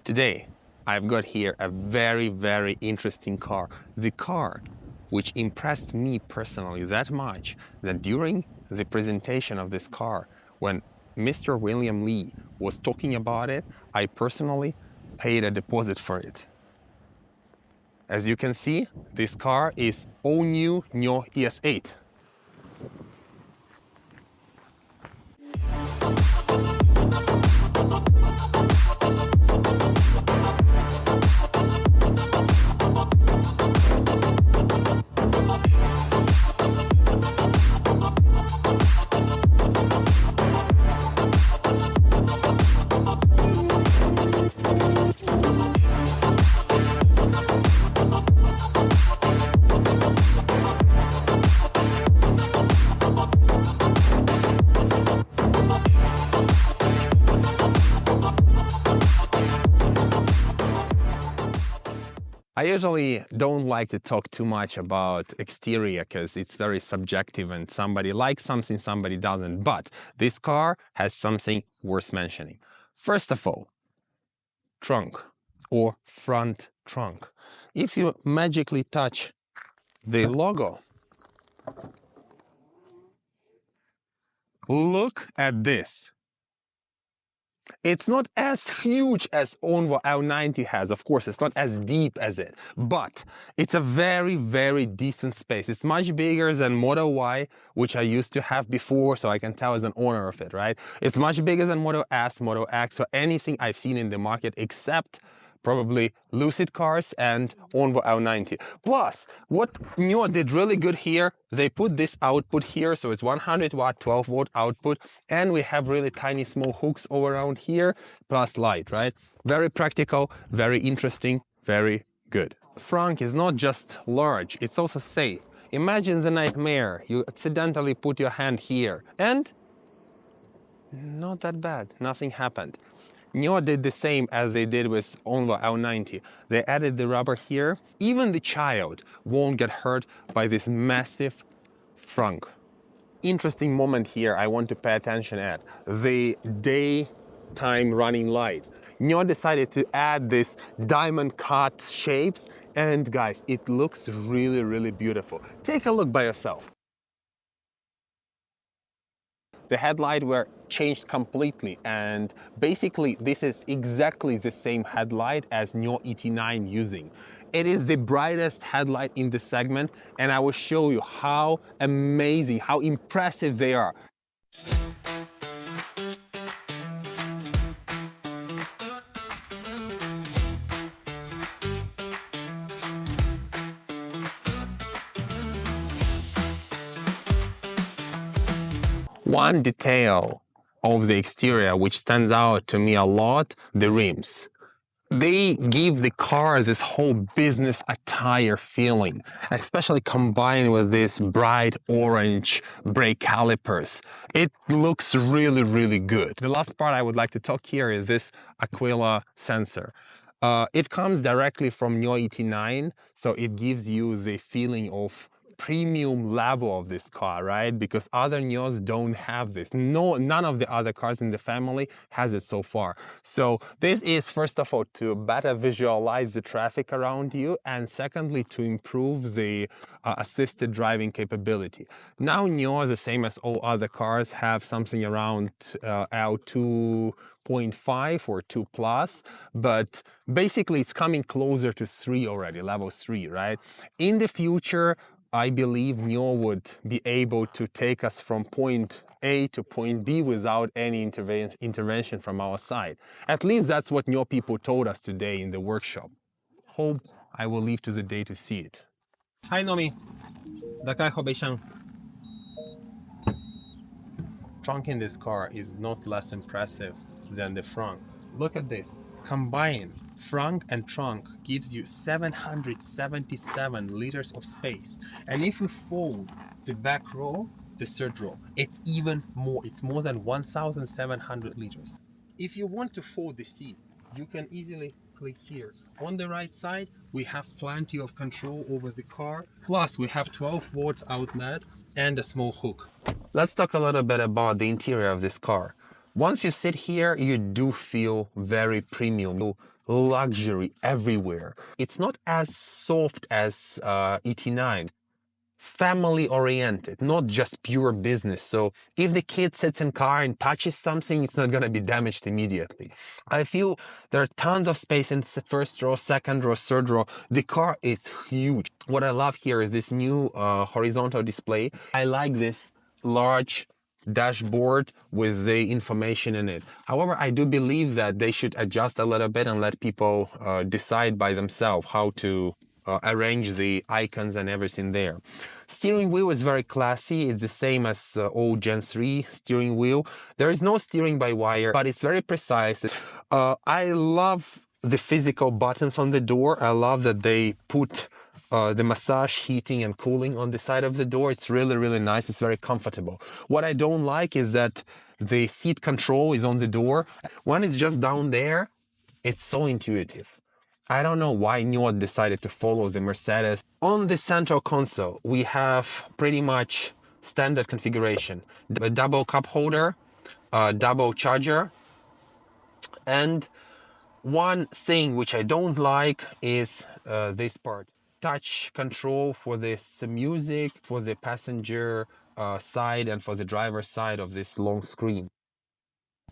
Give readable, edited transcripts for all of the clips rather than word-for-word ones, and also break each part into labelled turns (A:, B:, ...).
A: Today, I've got here a very interesting car. The car which impressed me personally that much that during the presentation of this car, when Mr. William Lee was talking about it, I personally paid a deposit for it. As you can see, this car is all new NIO ES8. I usually don't like to talk too much about exterior because it's very subjective and somebody likes something, somebody doesn't. But this car has something worth mentioning. First of all, trunk or front trunk. If you magically touch the logo, look at this. It's not as huge as BMW X3 has, of course, it's not as deep as it, but it's a very decent space. It's much bigger than Model Y, which I used to have before, so I can tell as an owner of it, right? It's much bigger than Model S, Model X, or anything I've seen in the market except probably Lucid cars and BMW X3. Plus, what NIO did really good here, they put this output here, so it's 100 watt, 12 volt output, and we have really tiny small hooks all around here, plus light, right? Very practical, very interesting, very good. Frunk is not just large, it's also safe. Imagine the nightmare, you accidentally put your hand here, and not that bad, nothing happened. NIO did the same as they did with BMW X3. They added the rubber here. Even the child won't get hurt by this massive frunk. Interesting moment here I want to pay attention at. The daytime running light. NIO decided to add this diamond cut shapes, and guys, it looks really beautiful. Take a look by yourself. The headlight were changed completely, and basically this is exactly the same headlight as NIO ET9 using. It is the brightest headlight in the segment, and I will show you how amazing, how impressive they are. One detail of the exterior which stands out to me a lot, the rims. They give the car this whole business attire feeling, especially combined with this bright orange brake calipers. It looks really good. The last part I would like to talk here is this Aquila sensor. It comes directly from NIO ET9, so it gives you the feeling of premium level of this car, right? Because other NIOs don't have this. None of the other cars in the family has it so far. So this is, first of all, to better visualize the traffic around you, and secondly, to improve the assisted driving capability. Now NIO, the same as all other cars, have something around L2.5 or 2 plus, but basically it's coming closer to 3 already, level 3, right? In the future, I believe NIO would be able to take us from point A to point B without any intervention from our side. At least that's what NIO people told us today in the workshop. Hope I will leave to the day to see it. Hi Nomi, trunk in this car is not less impressive than the front. Look at this. Combined frunk and trunk gives you 777 liters of space. And if we fold the back row, the third row, it's even more. It's more than 1,700 liters. If you want to fold the seat, you can easily click here. On the right side, we have plenty of control over the car. Plus, we have 12 volt outlet and a small hook. Let's talk a little bit about the interior of this car. Once you sit here, you do feel very premium, luxury everywhere. It's not as soft as ET9. Family oriented, not just pure business. So if the kid sits in car and touches something, it's not going to be damaged immediately. I feel there are tons of space in the first row, second row, third row. The car is huge. What I love here is this new horizontal display. I like this large dashboard with the information in it. However, I do believe that they should adjust a little bit and let people decide by themselves how to arrange the icons and everything there. Steering wheel is very classy. It's the same as old Gen 3 steering wheel. There is no steering by wire, but it's very precise. I love the physical buttons on the door. I love that they put the massage, heating and cooling on the side of the door. It's really, really nice. It's very comfortable. What I don't like is that the seat control is on the door. When it's just down there, it's so intuitive. I don't know why NIO decided to follow the Mercedes. On the central console, we have pretty much standard configuration. A double cup holder, a double charger, and one thing which I don't like is this part. Touch control for this music, for the passenger side and for the driver side of this long screen.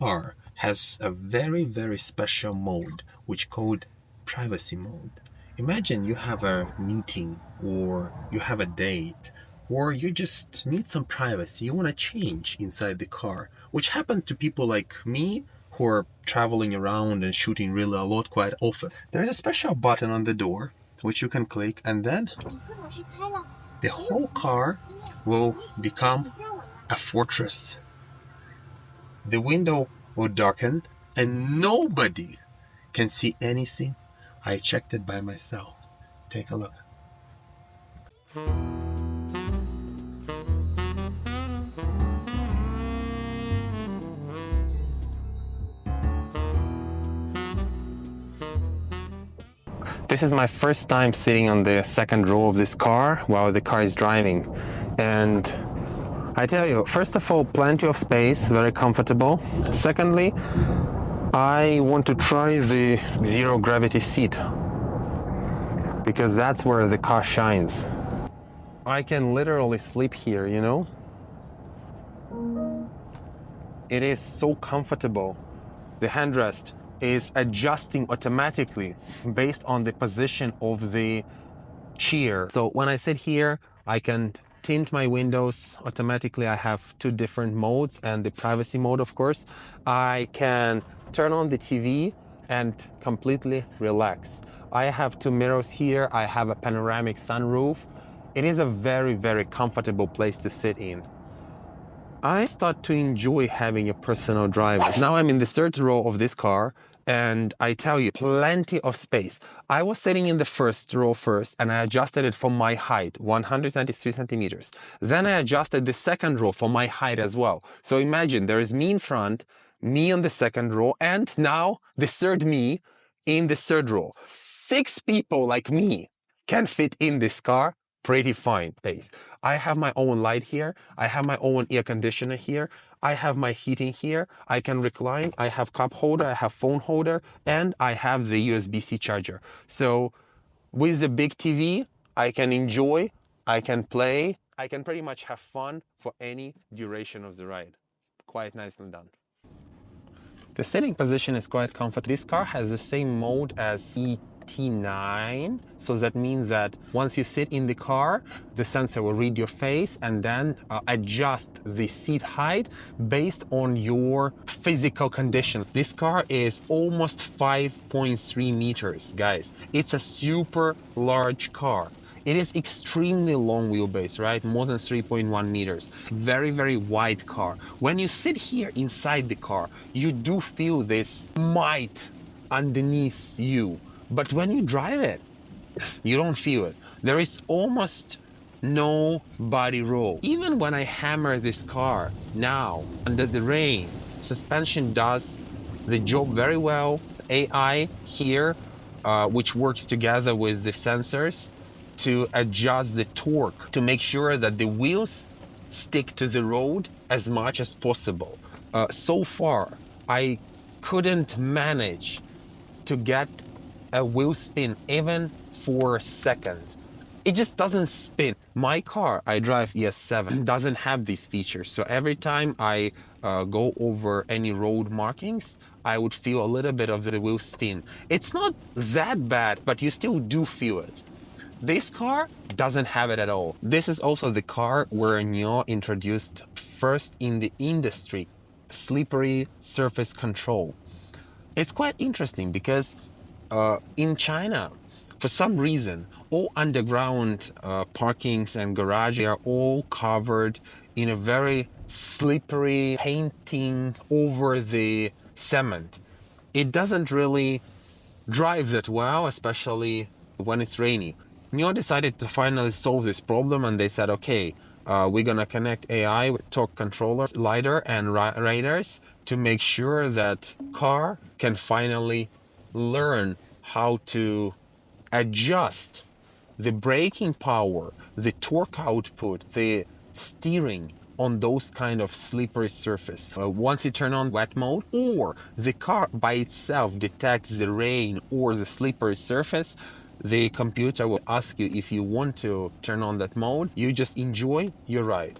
A: Car has a very, very special mode which called privacy mode. Imagine you have a meeting or you have a date or you just need some privacy. You want to change inside the car, which happened to people like me who are traveling around and shooting really a lot quite often. There's a special button on the door which you can click, and then the whole car will become a fortress. The window will darken and nobody can see anything. I checked it by myself. Take a look. This is my first time sitting on the second row of this car while the car is driving. And I tell you, first of all, plenty of space, very comfortable. Secondly, I want to try the zero gravity seat because that's where the car shines. I can literally sleep here, you know? It is so comfortable. The handrest is adjusting automatically based on the position of the chair. So when I sit here, I can tint my windows automatically. I have two different modes and the privacy mode, of course. I can turn on the TV and completely relax. I have two mirrors here. I have a panoramic sunroof. It is a very, very comfortable place to sit in. I start to enjoy having a personal driver. Now I'm in the third row of this car, and I tell you, plenty of space. I was sitting in the first row first, and I adjusted it for my height, 193 centimeters. Then I adjusted the second row for my height as well. So imagine there is me in front, me on the second row, and now the third me in the third row. 6 people like me can fit in this car. Pretty fine pace. I have my own light here. I have my own air conditioner here. I have my heating here. I can recline. I have cup holder. I have phone holder, and I have the USB-C charger. So with the big TV, I can enjoy, I can play, I can pretty much have fun for any duration of the ride. Quite nicely done. The sitting position is quite comfortable. This car has the same mode as ET9, so that means that once you sit in the car, the sensor will read your face and then adjust the seat height based on your physical condition. This car is almost 5.3 meters, guys. It's a super large car. It is extremely long wheelbase, right? More than 3.1 meters. Very, very wide car. When you sit here inside the car, you do feel this might underneath you. But when you drive it, you don't feel it. There is almost no body roll. Even when I hammer this car now under the rain, suspension does the job very well. AI here, which works together with the sensors to adjust the torque to make sure that the wheels stick to the road as much as possible. So far, I couldn't manage to get a wheel spin even for a second. It just doesn't spin. My car, I drive ES7, doesn't have these features. So every time I go over any road markings, I would feel a little bit of the wheel spin. It's not that bad, but you still do feel it. This car doesn't have it at all. This is also the car where NIO introduced first in the industry slippery surface control. It's quite interesting because in China, for some reason, all underground parkings and garages are all covered in a very slippery painting over the cement. It doesn't really drive that well, especially when it's rainy. NIO decided to finally solve this problem, and they said, okay, we're gonna connect AI with torque controllers, LiDAR and radars to make sure that car can finally learn how to adjust the braking power, the torque output, the steering on those kind of slippery surface. Once you turn on wet mode, or the car by itself detects the rain or the slippery surface, the computer will ask you if you want to turn on that mode. You just enjoy your ride.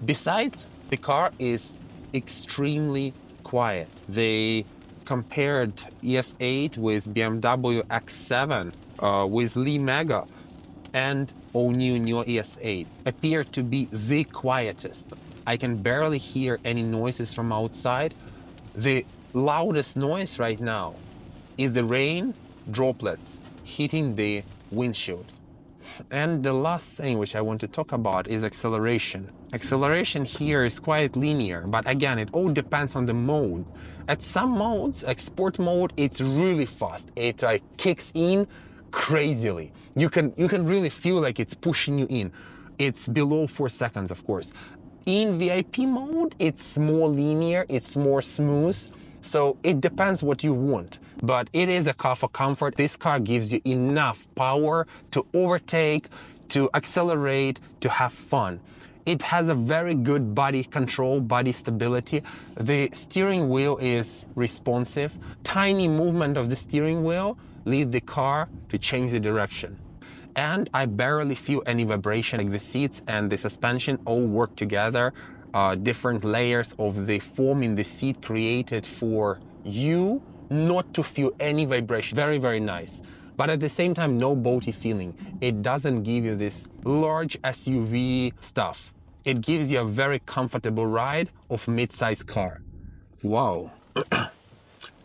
A: Besides, the car is extremely quiet. They compared ES8 with BMW X3 with Lee Mega, and all new NIO ES8 appear to be the quietest. I can barely hear any noises from outside. The loudest noise right now is the rain droplets hitting the windshield. And the last thing which I want to talk about is acceleration. Acceleration here is quite linear, but again, it all depends on the mode. At some modes, like sport mode, it's really fast. It kicks in crazily. You can really feel like it's pushing you in. It's below 4 seconds, of course. In VIP mode, it's more linear, it's more smooth. So it depends what you want, but it is a car for comfort. This car gives you enough power to overtake, to accelerate, to have fun. It has a very good body control, body stability. The steering wheel is responsive. Tiny movement of the steering wheel lead the car to change the direction. And I barely feel any vibration. Like the seats and the suspension all work together. Different layers of the foam in the seat created for you not to feel any vibration. Very, very nice. But at the same time, no boaty feeling. It doesn't give you this large SUV stuff. It gives you a very comfortable ride of mid-size car. Wow.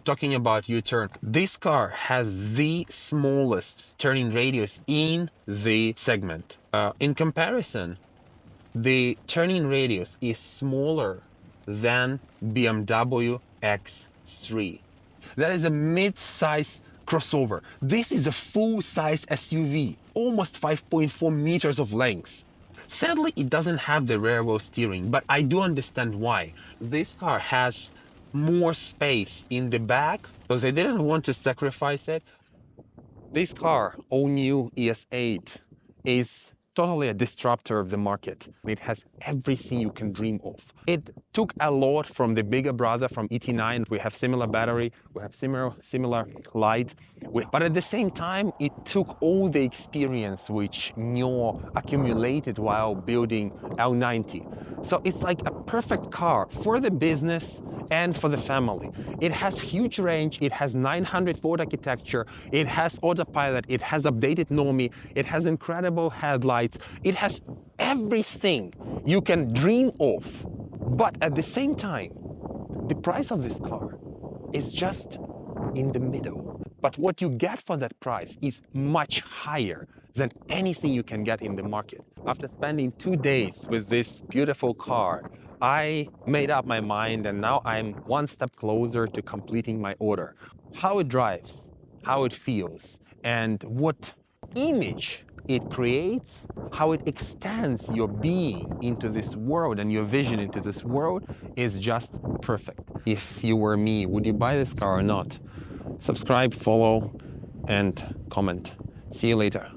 A: Talking about U-turn, this car has the smallest turning radius in the segment. In comparison, the turning radius is smaller than BMW X3. That is a mid-size crossover. This is a full-size SUV, almost 5.4 meters of length. Sadly, it doesn't have the rear wheel steering, but I do understand why. This car has more space in the back because they didn't want to sacrifice it. This car, all new ES8, is totally a disruptor of the market. It has everything you can dream of. It took a lot from the bigger brother, from ET9. We have similar battery, we have similar light, but at the same time, it took all the experience which NIO accumulated while building L90. So it's like a perfect car for the business and for the family. It has huge range, it has 900-volt architecture, it has autopilot, it has updated NOMI, it has incredible headlights, it has everything you can dream of. But at the same time, the price of this car is just in the middle. But what you get for that price is much higher than anything you can get in the market. After spending 2 days with this beautiful car, I made up my mind, and now I'm one step closer to completing my order. How it drives, how it feels, and what image it creates, how it extends your being into this world and your vision into this world is just perfect. If you were me, would you buy this car or not? Subscribe, follow, and comment. See you later.